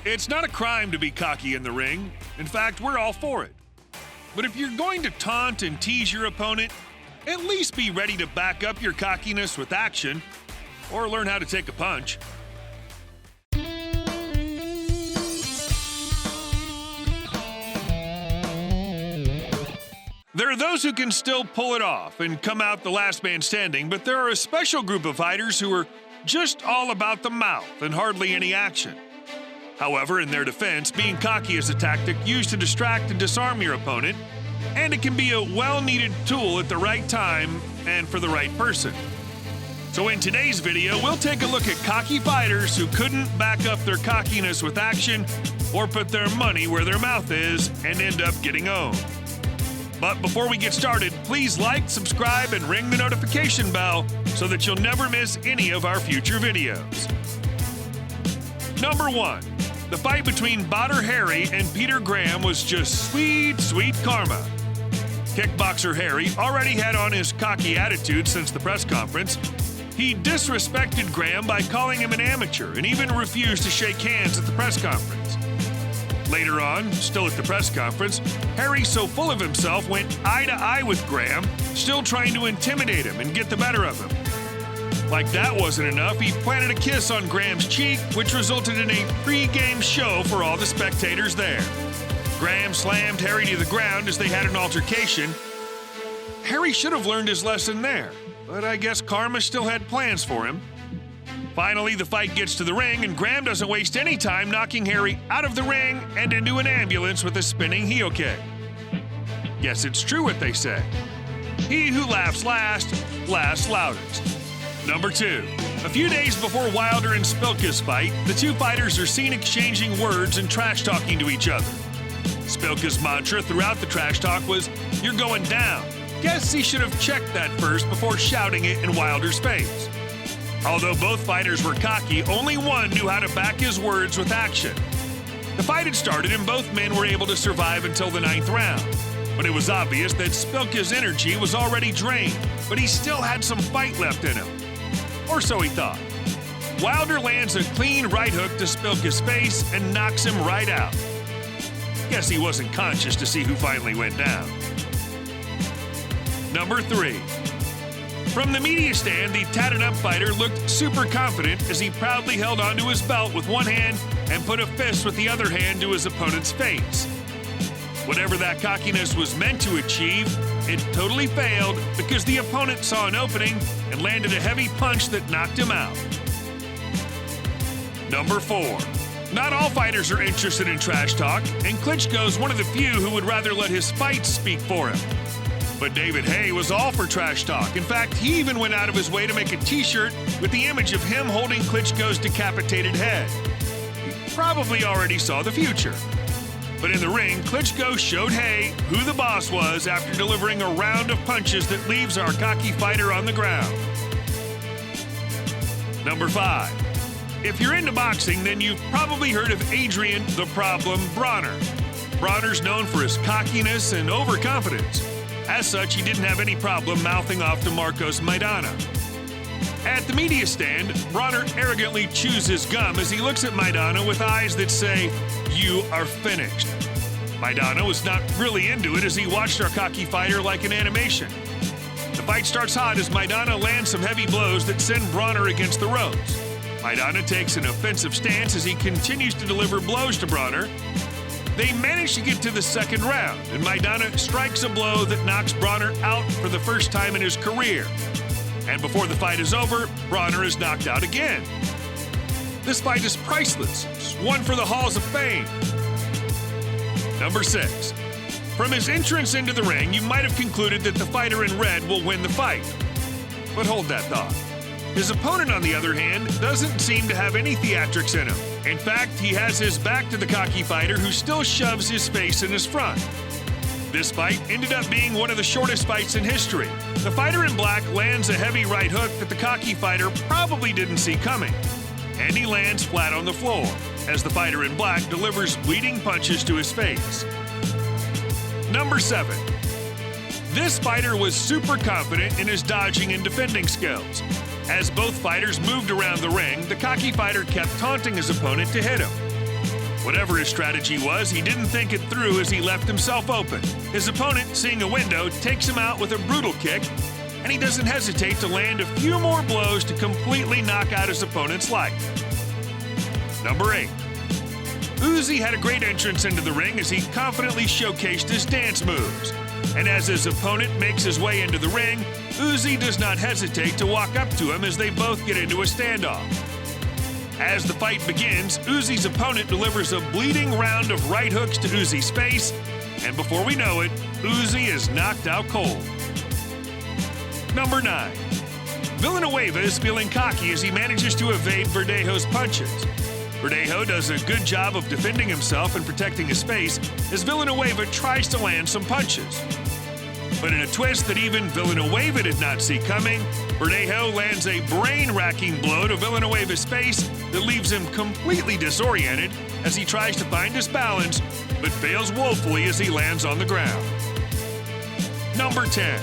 It's not a crime to be cocky in the ring. In fact, we're all for it. But if you're going to taunt and tease your opponent, at least be ready to back up your cockiness with action, or learn how to take a punch. There are those who can still pull it off and come out the last man standing, but there are a special group of fighters who are just all about the mouth and hardly any action. However, in their defense, being cocky is a tactic used to distract and disarm your opponent, and it can be a well-needed tool at the right time and for the right person. So in today's video, we'll take a look at cocky fighters who couldn't back up their cockiness with action or put their money where their mouth is and end up getting owned. But before we get started, please like, subscribe, and ring the notification bell so that you'll never miss any of our future videos. Number 1. The fight between Badr Harry and Peter Graham was just sweet, sweet karma. Kickboxer Harry already had on his cocky attitude since the press conference. He disrespected Graham by calling him an amateur and even refused to shake hands at the press conference. Later on, still at the press conference, Harry, so full of himself, went eye to eye with Graham, still trying to intimidate him and get the better of him. Like that wasn't enough, he planted a kiss on Graham's cheek, which resulted in a pre-game show for all the spectators there. Graham slammed Harry to the ground as they had an altercation. Harry should have learned his lesson there, but I guess karma still had plans for him. Finally, the fight gets to the ring, and Graham doesn't waste any time knocking Harry out of the ring and into an ambulance with a spinning heel kick. Yes, it's true what they say. He who laughs last, laughs loudest. Number 2. A few days before Wilder and Spilka's fight, the two fighters are seen exchanging words and trash-talking to each other. Spilka's mantra throughout the trash talk was, "You're going down." Guess he should have checked that first before shouting it in Wilder's face. Although both fighters were cocky, only one knew how to back his words with action. The fight had started and both men were able to survive until the 9th round. But it was obvious that Spilka's energy was already drained, but he still had some fight left in him. Or so he thought. Wilder lands a clean right hook to Spilka's face and knocks him right out. Guess he wasn't conscious to see who finally went down. Number 3. From the media stand, the tatted-up fighter looked super confident as he proudly held onto his belt with one hand and put a fist with the other hand to his opponent's face. Whatever that cockiness was meant to achieve, it totally failed because the opponent saw an opening and landed a heavy punch that knocked him out. Number 4. Not all fighters are interested in trash talk, and Klitschko's one of the few who would rather let his fights speak for him. But David Haye was all for trash talk. In fact, he even went out of his way to make a t-shirt with the image of him holding Klitschko's decapitated head. He probably already saw the future. But in the ring, Klitschko showed Haye who the boss was after delivering a round of punches that leaves our cocky fighter on the ground. Number 5. If you're into boxing, then you've probably heard of Adrian the Problem Bronner. Bronner's known for his cockiness and overconfidence. As such, he didn't have any problem mouthing off to Marcos Maidana. At the media stand, Bronner arrogantly chews his gum as he looks at Maidana with eyes that say, "You are finished." Maidana was not really into it as he watched our cocky fighter like an animation. The fight starts hot as Maidana lands some heavy blows that send Bronner against the ropes. Maidana takes an offensive stance as he continues to deliver blows to Bronner. They manage to get to the second round, and Maidana strikes a blow that knocks Bronner out for the first time in his career. And before the fight is over, Bronner is knocked out again. This fight is priceless. It's one for the halls of fame. Number 6. From his entrance into the ring, you might have concluded that the fighter in red will win the fight. But hold that thought. His opponent, on the other hand, doesn't seem to have any theatrics in him. In fact, he has his back to the cocky fighter who still shoves his face in his front. This fight ended up being one of the shortest fights in history. The fighter in black lands a heavy right hook that the cocky fighter probably didn't see coming. And he lands flat on the floor, as the fighter in black delivers bleeding punches to his face. Number 7. This fighter was super confident in his dodging and defending skills. As both fighters moved around the ring, the cocky fighter kept taunting his opponent to hit him. Whatever his strategy was, he didn't think it through as he left himself open. His opponent, seeing a window, takes him out with a brutal kick, and he doesn't hesitate to land a few more blows to completely knock out his opponent's life. Number 8. Uzi had a great entrance into the ring as he confidently showcased his dance moves. And as his opponent makes his way into the ring, Uzi does not hesitate to walk up to him as they both get into a standoff. As the fight begins, Uzi's opponent delivers a bleeding round of right hooks to Uzi's face, and before we know it, Uzi is knocked out cold. Number 9. Villanueva is feeling cocky as he manages to evade Verdejo's punches. Verdejo does a good job of defending himself and protecting his face as Villanueva tries to land some punches. But in a twist that even Villanueva did not see coming, Verdejo lands a brain-racking blow to Villanueva's face that leaves him completely disoriented as he tries to find his balance, but fails woefully as he lands on the ground. Number 10.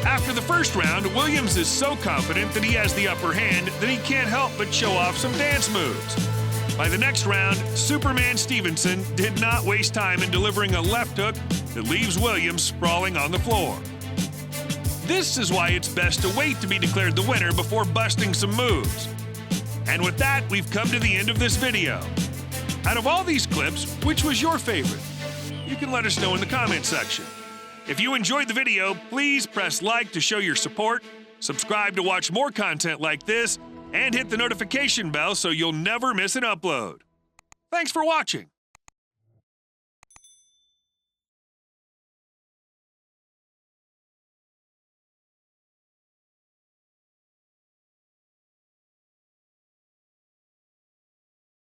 After the first round, Williams is so confident that he has the upper hand that he can't help but show off some dance moves. By the next round, Superman Stevenson did not waste time in delivering a left hook that leaves Williams sprawling on the floor. This is why it's best to wait to be declared the winner before busting some moves. And with that, we've come to the end of this video. Out of all these clips, which was your favorite? You can let us know in the comment section. If you enjoyed the video, please press like to show your support, subscribe to watch more content like this, and hit the notification bell so you'll never miss an upload. Thanks for watching.